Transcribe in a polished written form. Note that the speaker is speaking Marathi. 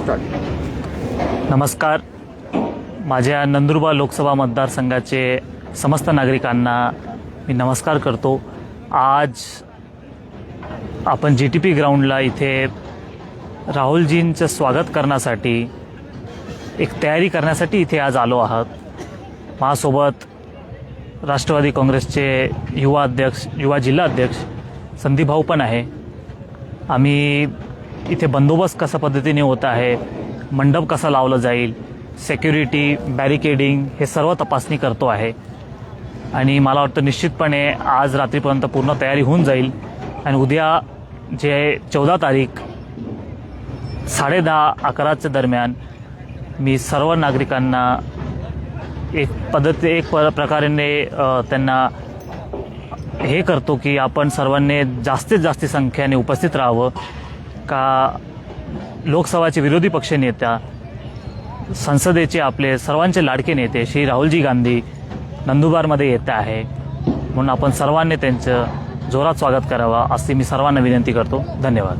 स्टार्ट. नमस्कार. माझ्या नंदुरबार लोकसभा मतदारसंघाचे समस्त नागरिकांना मी नमस्कार करतो. आज आपण GTP ग्राउंडला इथे राहुलजींचं स्वागत करण्यासाठी एक तयारी करण्यासाठी इथे आज आलो आहात. माझ्यासोबत राष्ट्रवादी काँग्रेसचे युवा जिल्हा अध्यक्ष संदीप भाऊ पण आहे. आम्ही इथे बंदोबस्त कशा पद्धतीने होत आहे, मंडप कसा लावला जाईल, सिक्युरिटी, बॅरिकेडिंग हे सर्व तपासणी करतो आहे. आणि मला वाटतं निश्चितपणे आज रात्रीपर्यंत पूर्ण तयारी होऊन जाईल. आणि उद्या जे 14 तारीख 10:30-11च्या दरम्यान मी सर्व नागरिकांना एक प्रकारे त्यांना हे करतो की आपण सर्वांनी जास्तीत जास्त संख्येने उपस्थित राहावं. का लोकसभाचे विरोधी पक्ष नेत्या, संसदेचे आपले सर्वांचे लाडके नेते श्री राहुलजी गांधी नंदुरबारमध्ये येत आहे, म्हणून आपण सर्वांनी त्यांचं जोरात स्वागत करावं अशी मी सर्वांना विनंती करतो. धन्यवाद.